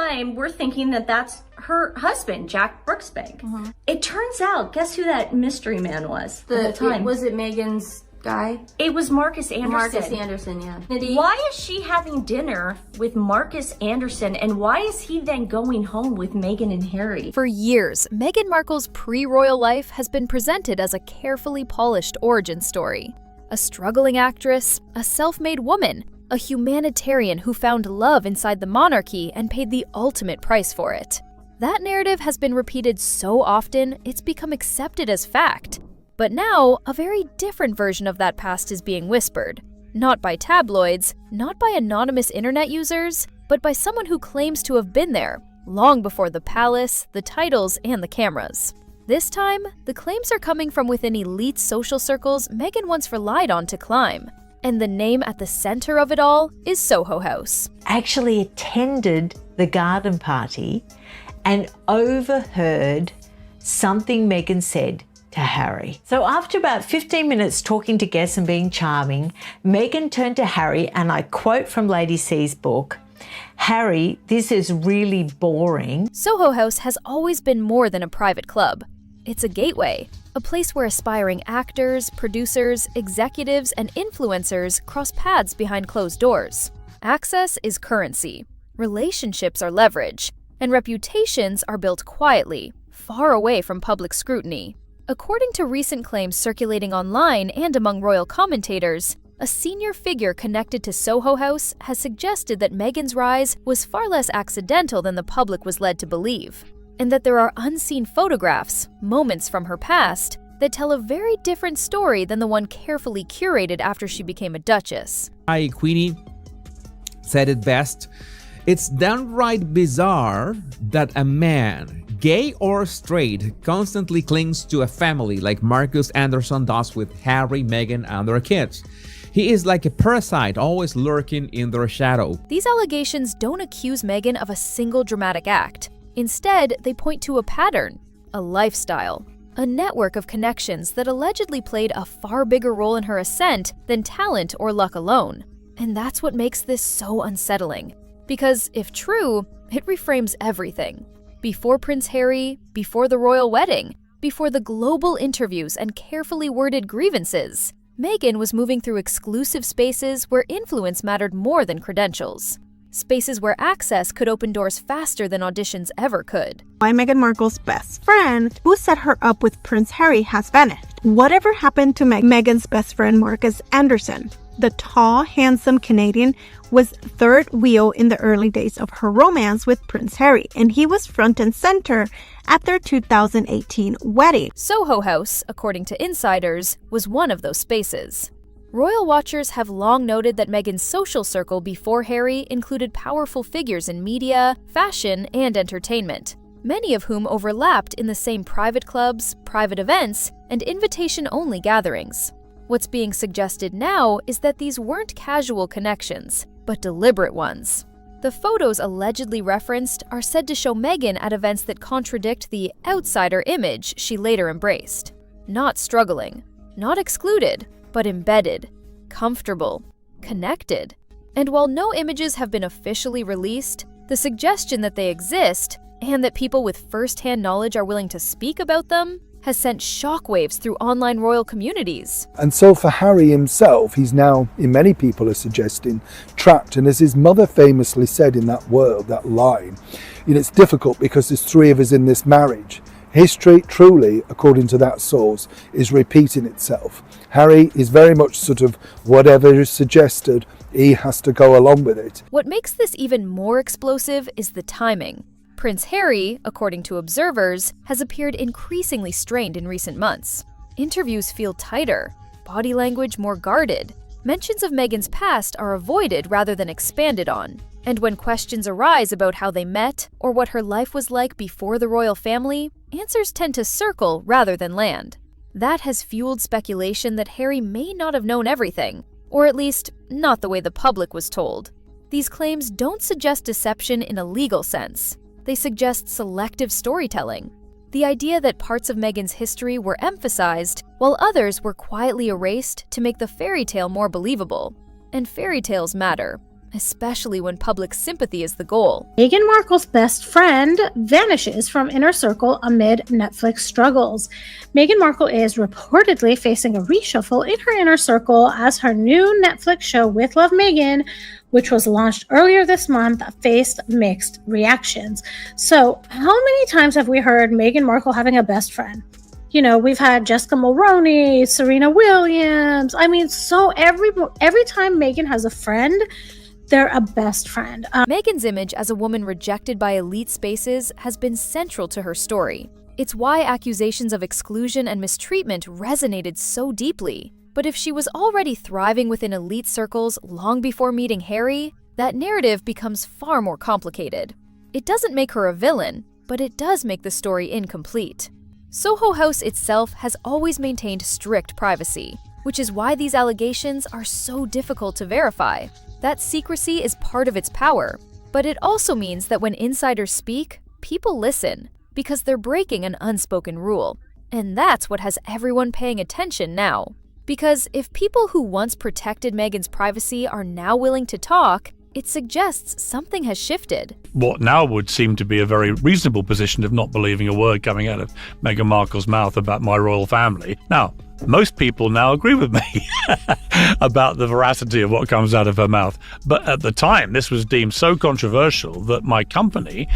time, we're thinking that that's her husband, Jack Brooksbank. It turns out, guess who that mystery man was the whole time? Was it Meghan's guy? It was Marcus Anderson. Marcus Anderson, yeah. Why is she having dinner with Marcus Anderson, and why is he then going home with Meghan and Harry? For years, Meghan Markle's pre-royal life has been presented as a carefully polished origin story. A struggling actress, a self-made woman, a humanitarian who found love inside the monarchy and paid the ultimate price for it. That narrative has been repeated so often, it's become accepted as fact. But now, a very different version of that past is being whispered. Not by tabloids, not by anonymous internet users, but by someone who claims to have been there, long before the palace, the titles, and the cameras. This time, the claims are coming from within elite social circles Meghan once relied on to climb. And the name at the center of it all is Soho House. Actually attended the garden party and overheard something Meghan said to Harry. So after about 15 minutes talking to guests and being charming, Meghan turned to Harry, and I quote from Lady C's book, "Harry, this is really boring." Soho House has always been more than a private club. It's a gateway, a place where aspiring actors, producers, executives, and influencers cross paths behind closed doors. Access is currency, relationships are leverage, and reputations are built quietly, far away from public scrutiny. According to recent claims circulating online and among royal commentators, a senior figure connected to Soho House has suggested that Meghan's rise was far less accidental than the public was led to believe, and that there are unseen photographs, moments from her past, that tell a very different story than the one carefully curated after she became a duchess. Queenie said it best. It's downright bizarre that a man, gay or straight, constantly clings to a family like Marcus Anderson does with Harry, Meghan, and their kids. He is like a parasite, always lurking in their shadow. These allegations don't accuse Meghan of a single dramatic act. Instead, they point to a pattern, a lifestyle, a network of connections that allegedly played a far bigger role in her ascent than talent or luck alone. And that's what makes this so unsettling. Because if true, it reframes everything. Before Prince Harry, before the royal wedding, before the global interviews and carefully worded grievances, Meghan was moving through exclusive spaces where influence mattered more than credentials. Spaces where access could open doors faster than auditions ever could. Why Meghan Markle's best friend, who set her up with Prince Harry, has vanished. Whatever happened to Meghan's best friend Marcus Anderson? The tall, handsome Canadian was third wheel in the early days of her romance with Prince Harry, and he was front and center at their 2018 wedding. Soho House, according to insiders, was one of those spaces. Royal watchers have long noted that Meghan's social circle before Harry included powerful figures in media, fashion, and entertainment, many of whom overlapped in the same private clubs, private events, and invitation-only gatherings. What's being suggested now is that these weren't casual connections, but deliberate ones. The photos allegedly referenced are said to show Meghan at events that contradict the outsider image she later embraced. Not struggling, not excluded, but embedded, comfortable, connected. And while no images have been officially released, the suggestion that they exist, and that people with first-hand knowledge are willing to speak about them, has sent shockwaves through online royal communities. And so for Harry himself, he's now, in many people are suggesting, trapped. And as his mother famously said in that line, it's difficult because there's three of us in this marriage. History, truly, according to that source, is repeating itself. Harry is very much sort of whatever is suggested, he has to go along with it. What makes this even more explosive is the timing. Prince Harry, according to observers, has appeared increasingly strained in recent months. Interviews feel tighter, body language more guarded. Mentions of Meghan's past are avoided rather than expanded on. And when questions arise about how they met or what her life was like before the royal family, answers tend to circle rather than land. That has fueled speculation that Harry may not have known everything, or at least not the way the public was told. These claims don't suggest deception in a legal sense. They suggest selective storytelling. The idea that parts of Meghan's history were emphasized, while others were quietly erased to make the fairy tale more believable. And fairy tales matter. especially when public sympathy is the goal. Meghan Markle's best friend vanishes from inner circle amid Netflix struggles. Meghan Markle is reportedly facing a reshuffle in her inner circle as her new Netflix show With Love Meghan, which was launched earlier this month, faced mixed reactions. So, how many times have we heard Meghan Markle having a best friend? You know, we've had Jessica Mulroney, Serena Williams. I mean, so every time Meghan has a friend, they're a best friend. Meghan's image as a woman rejected by elite spaces has been central to her story. It's why accusations of exclusion and mistreatment resonated so deeply. But if she was already thriving within elite circles long before meeting Harry, that narrative becomes far more complicated. It doesn't make her a villain, but it does make the story incomplete. Soho House itself has always maintained strict privacy, which is why these allegations are so difficult to verify. That secrecy is part of its power, but it also means that when insiders speak, people listen, because they're breaking an unspoken rule. And that's what has everyone paying attention now. Because if people who once protected Meghan's privacy are now willing to talk, it suggests something has shifted. What now would seem to be a very reasonable position of not believing a word coming out of Meghan Markle's mouth about my royal family. Now, most people now agree with me about the veracity of what comes out of her mouth. But at the time, this was deemed so controversial that my company,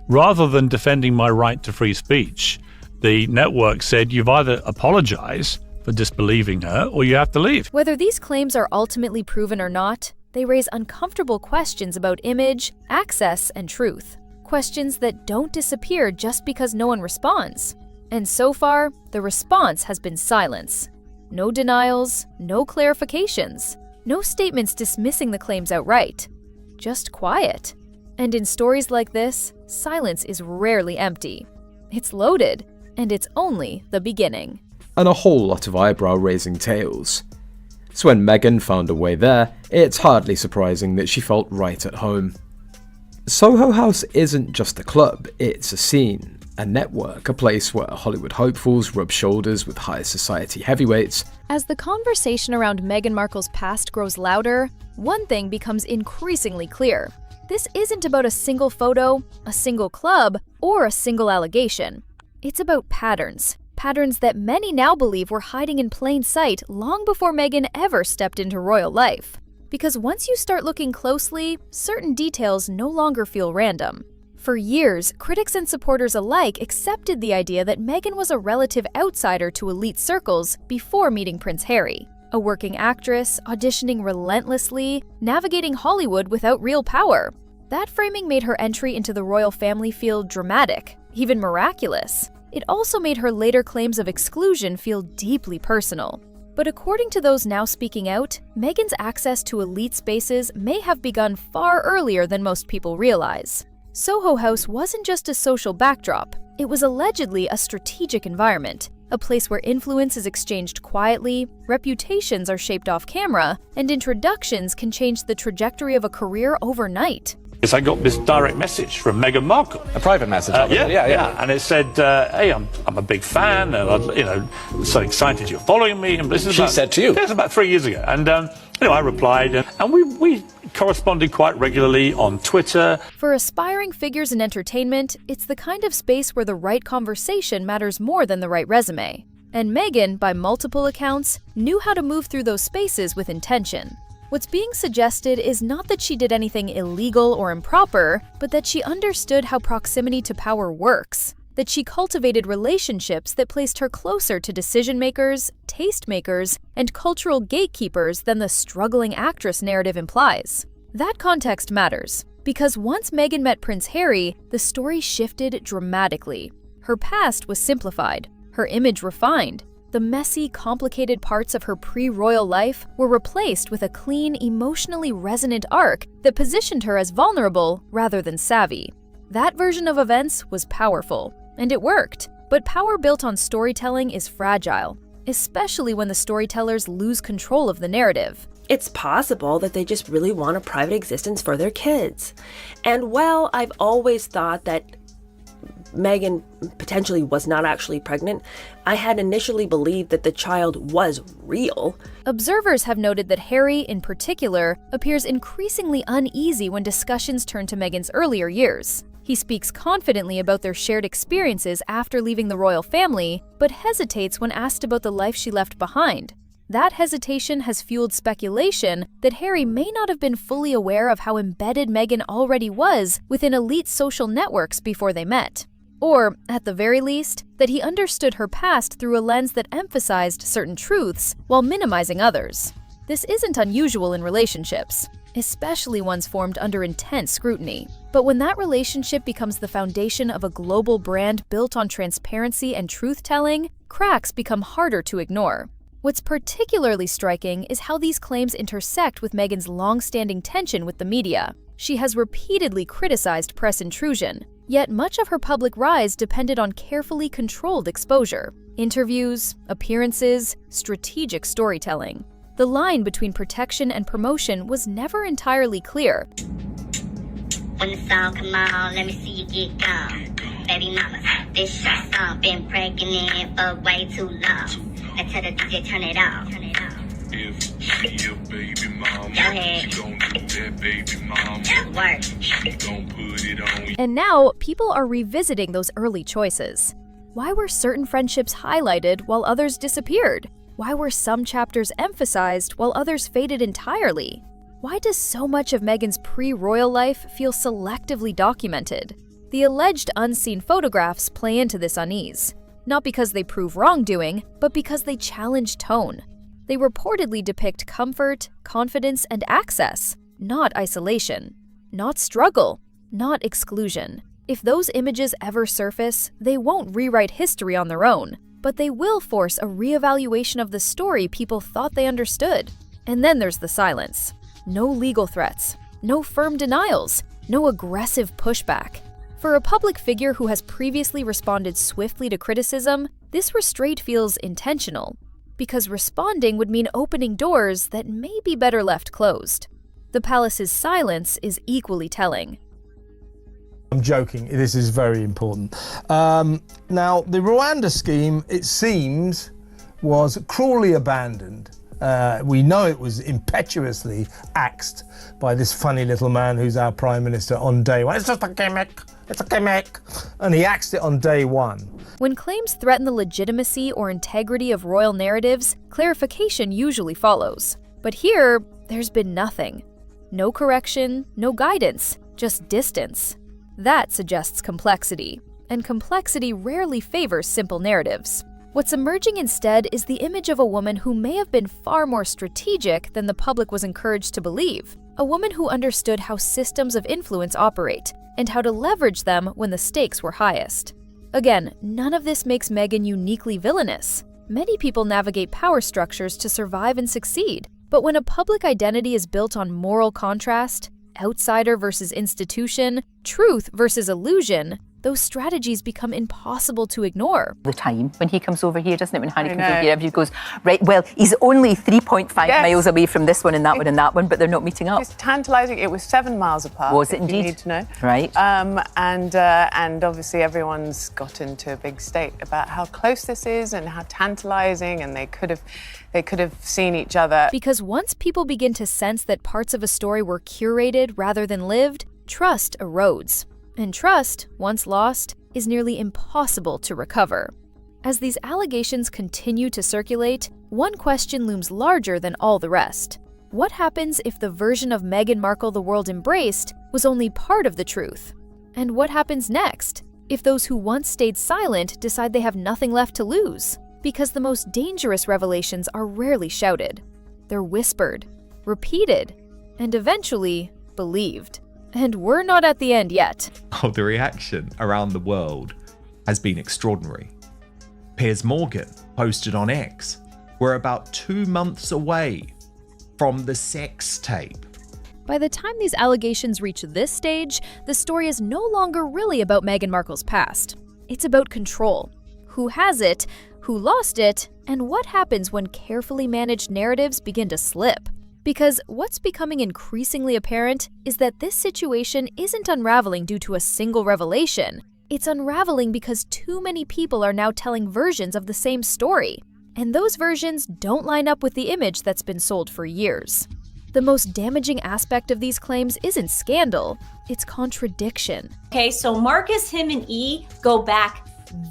rather than defending my right to free speech, the network said, you've either apologize for disbelieving her or you have to leave. Whether these claims are ultimately proven or not, they raise uncomfortable questions about image, access, and truth. Questions that don't disappear just because no one responds. And so far, the response has been silence. No denials, no clarifications, no statements dismissing the claims outright. Just quiet. And in stories like this, silence is rarely empty. It's loaded, and it's only the beginning. And a whole lot of eyebrow-raising tales. So when Meghan found a way there, it's hardly surprising that she felt right at home. Soho House isn't just a club, it's a scene, a network, a place where Hollywood hopefuls rub shoulders with high society heavyweights. As the conversation around Meghan Markle's past grows louder, one thing becomes increasingly clear. This isn't about a single photo, a single club, or a single allegation. It's about patterns. Patterns that many now believe were hiding in plain sight long before Meghan ever stepped into royal life. Because once you start looking closely, certain details no longer feel random. For years, critics and supporters alike accepted the idea that Meghan was a relative outsider to elite circles before meeting Prince Harry. A working actress, auditioning relentlessly, navigating Hollywood without real power. That framing made her entry into the royal family feel dramatic, even miraculous. It also made her later claims of exclusion feel deeply personal. But according to those now speaking out, Meghan's access to elite spaces may have begun far earlier than most people realize. Soho House wasn't just a social backdrop, it was allegedly a strategic environment, a place where influence is exchanged quietly, reputations are shaped off camera, and introductions can change the trajectory of a career overnight. I got this direct message from Meghan Markle. A private message? Yeah. And it said, hey, I'm a big fan, and I'm so excited you're following me. And this is She said to you? Yeah, it was about 3 years ago. And I replied, and we corresponded quite regularly on Twitter. For aspiring figures in entertainment, it's the kind of space where the right conversation matters more than the right resume. And Meghan, by multiple accounts, knew how to move through those spaces with intention. What's being suggested is not that she did anything illegal or improper, but that she understood how proximity to power works, that she cultivated relationships that placed her closer to decision-makers, tastemakers, and cultural gatekeepers than the struggling actress narrative implies. That context matters, because once Meghan met Prince Harry, the story shifted dramatically. Her past was simplified, her image refined. The messy, complicated parts of her pre-royal life were replaced with a clean, emotionally resonant arc that positioned her as vulnerable rather than savvy. That version of events was powerful, and it worked. But power built on storytelling is fragile, especially when the storytellers lose control of the narrative. It's possible that they just really want a private existence for their kids. And while I've always thought that Meghan potentially was not actually pregnant, I had initially believed that the child was real. Observers have noted that Harry, in particular, appears increasingly uneasy when discussions turn to Meghan's earlier years. He speaks confidently about their shared experiences after leaving the royal family, but hesitates when asked about the life she left behind. That hesitation has fueled speculation that Harry may not have been fully aware of how embedded Meghan already was within elite social networks before they met. Or, at the very least, that he understood her past through a lens that emphasized certain truths while minimizing others. This isn't unusual in relationships, especially ones formed under intense scrutiny. But when that relationship becomes the foundation of a global brand built on transparency and truth-telling, cracks become harder to ignore. What's particularly striking is how these claims intersect with Meghan's long-standing tension with the media. She has repeatedly criticized press intrusion, yet much of her public rise depended on carefully controlled exposure. Interviews, appearances, strategic storytelling. The line between protection and promotion was never entirely clear. When the song come on, let me see you get gone. Baby mama, this your song, been pregnant for way too long. Now tell the DJ turn it off. If she a baby mama, Go ahead. she gon' do that baby mama. Work. She gon' put it on. And now, people are revisiting those early choices. Why were certain friendships highlighted while others disappeared? Why were some chapters emphasized while others faded entirely? Why does so much of Meghan's pre-royal life feel selectively documented? The alleged unseen photographs play into this unease. Not because they prove wrongdoing, but because they challenge tone. They reportedly depict comfort, confidence, and access, not isolation, not struggle, not exclusion. If those images ever surface, they won't rewrite history on their own, but they will force a reevaluation of the story people thought they understood. And then there's the silence. No legal threats, no firm denials, no aggressive pushback. For a public figure who has previously responded swiftly to criticism, this restraint feels intentional, because responding would mean opening doors that may be better left closed. The palace's silence is equally telling. I'm joking, this is very important. Now, the Rwanda scheme, it seems, was cruelly abandoned. We know it was impetuously axed by this funny little man who's our Prime Minister on day one. It's just a gimmick, it's a gimmick. And he axed it on day one. When claims threaten the legitimacy or integrity of royal narratives, clarification usually follows. But here, there's been nothing. No correction, no guidance, just distance. That suggests complexity, and complexity rarely favors simple narratives. What's emerging instead is the image of a woman who may have been far more strategic than the public was encouraged to believe. A woman who understood how systems of influence operate, and how to leverage them when the stakes were highest. Again, none of this makes Meghan uniquely villainous. Many people navigate power structures to survive and succeed, but when a public identity is built on moral contrast, outsider versus institution, truth versus illusion, those strategies become impossible to ignore. The time when he comes over here, doesn't it? When Harry comes over here, everybody goes, right, well, he's only 3.5 miles away from this one and that one and that one, but they're not meeting up. It's tantalising. It was 7 miles apart. Was it indeed? You need to know. Right. And obviously everyone's got into a big state about how close this is and how tantalising, and they could have seen each other. Because once people begin to sense that parts of a story were curated rather than lived, trust erodes. And trust, once lost, is nearly impossible to recover. As these allegations continue to circulate, one question looms larger than all the rest. What happens if the version of Meghan Markle the world embraced was only part of the truth? And what happens next, if those who once stayed silent decide they have nothing left to lose? Because the most dangerous revelations are rarely shouted. They're whispered, repeated, and eventually believed. And we're not at the end yet. Oh, the reaction around the world has been extraordinary. Piers Morgan posted on X, "We're about 2 months away from the sex tape." By the time these allegations reach this stage, the story is no longer really about Meghan Markle's past. It's about control. Who has it, who lost it, and what happens when carefully managed narratives begin to slip. Because what's becoming increasingly apparent is that this situation isn't unraveling due to a single revelation. It's unraveling because too many people are now telling versions of the same story, and those versions don't line up with the image that's been sold for years. The most damaging aspect of these claims isn't scandal, it's contradiction. Okay, so Marcus, him, and E go back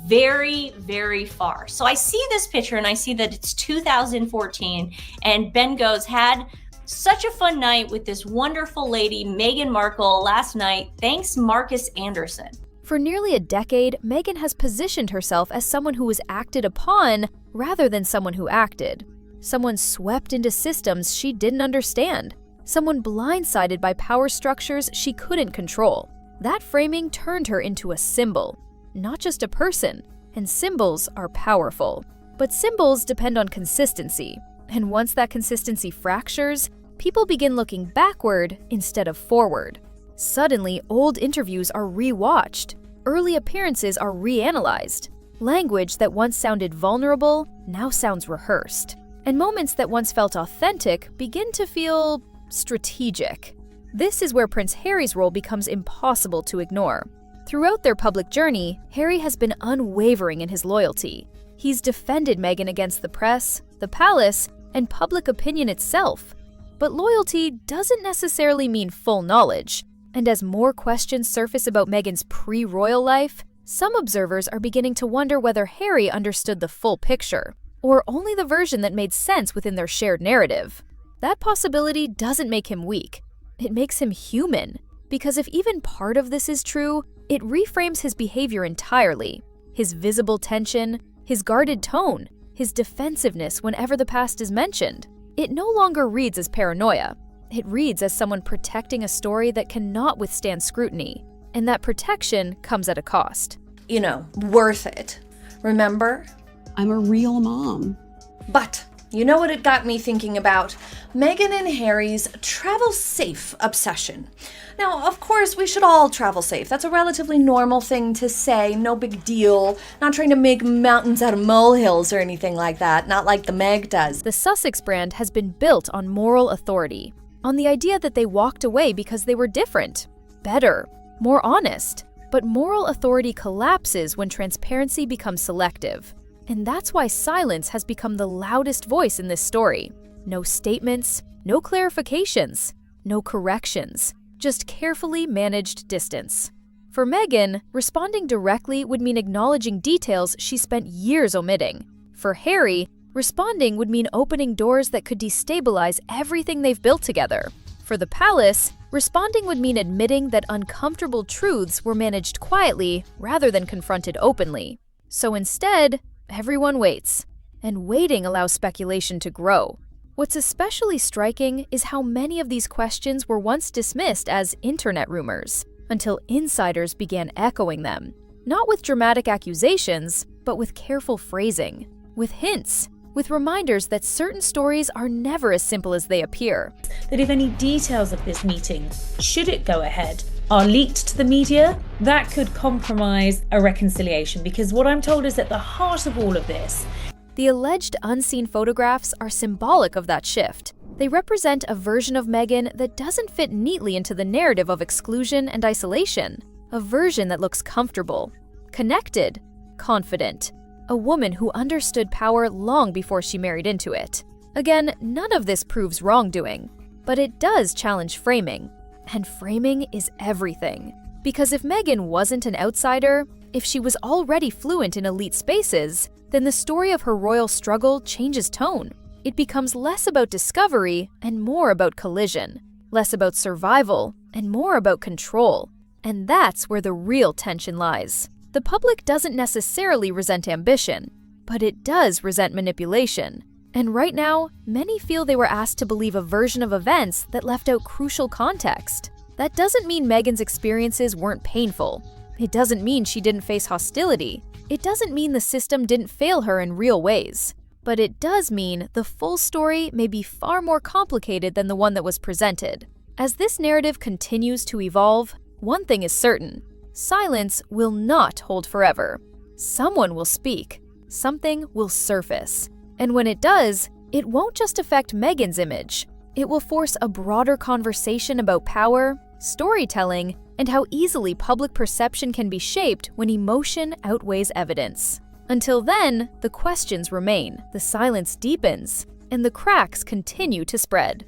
very, very far. So I see this picture and I see that it's 2014, and Ben goes, had such a fun night with this wonderful lady, Meghan Markle, last night. Thanks, Marcus Anderson. For nearly a decade, Meghan has positioned herself as someone who was acted upon rather than someone who acted. Someone swept into systems she didn't understand. Someone blindsided by power structures she couldn't control. That framing turned her into a symbol, not just a person, and symbols are powerful. But symbols depend on consistency, and once that consistency fractures, people begin looking backward instead of forward. Suddenly, old interviews are re-watched, early appearances are reanalyzed, language that once sounded vulnerable now sounds rehearsed, and moments that once felt authentic begin to feel strategic. This is where Prince Harry's role becomes impossible to ignore. Throughout their public journey, Harry has been unwavering in his loyalty. He's defended Meghan against the press, the palace, and public opinion itself. But loyalty doesn't necessarily mean full knowledge. And as more questions surface about Meghan's pre-royal life, some observers are beginning to wonder whether Harry understood the full picture, or only the version that made sense within their shared narrative. That possibility doesn't make him weak. It makes him human, because if even part of this is true, it reframes his behavior entirely. His visible tension, his guarded tone, his defensiveness whenever the past is mentioned. It no longer reads as paranoia. It reads as someone protecting a story that cannot withstand scrutiny, and that protection comes at a cost. You know, worth it. Remember? I'm a real mom. But you know what it got me thinking about? Meghan and Harry's travel safe obsession. Now, of course, we should all travel safe. That's a relatively normal thing to say, no big deal. Not trying to make mountains out of molehills or anything like that, not like the Meg does. The Sussex brand has been built on moral authority, on the idea that they walked away because they were different, better, more honest. But moral authority collapses when transparency becomes selective. And that's why silence has become the loudest voice in this story. No statements, no clarifications, no corrections, just carefully managed distance. For Meghan, responding directly would mean acknowledging details she spent years omitting. For Harry, responding would mean opening doors that could destabilize everything they've built together. For the palace, responding would mean admitting that uncomfortable truths were managed quietly rather than confronted openly. So instead, everyone waits, and waiting allows speculation to grow. What's especially striking is how many of these questions were once dismissed as internet rumors, until insiders began echoing them, not with dramatic accusations, but with careful phrasing, with hints, with reminders that certain stories are never as simple as they appear. That if any details of this meeting, should it go ahead, are leaked to the media, that could compromise a reconciliation, because what I'm told is at the heart of all of this. The alleged unseen photographs are symbolic of that shift. They represent a version of Meghan that doesn't fit neatly into the narrative of exclusion and isolation, a version that looks comfortable, connected, confident, a woman who understood power long before she married into it. Again, none of this proves wrongdoing, but it does challenge framing. And framing is everything. Because if Meghan wasn't an outsider, if she was already fluent in elite spaces, then the story of her royal struggle changes tone. It becomes less about discovery and more about collision, less about survival and more about control. And that's where the real tension lies. The public doesn't necessarily resent ambition, but it does resent manipulation. And right now, many feel they were asked to believe a version of events that left out crucial context. That doesn't mean Meghan's experiences weren't painful. It doesn't mean she didn't face hostility. It doesn't mean the system didn't fail her in real ways. But it does mean the full story may be far more complicated than the one that was presented. As this narrative continues to evolve, one thing is certain: silence will not hold forever. Someone will speak. Something will surface. And when it does, it won't just affect Meghan's image. It will force a broader conversation about power, storytelling, and how easily public perception can be shaped when emotion outweighs evidence. Until then, the questions remain, the silence deepens, and the cracks continue to spread.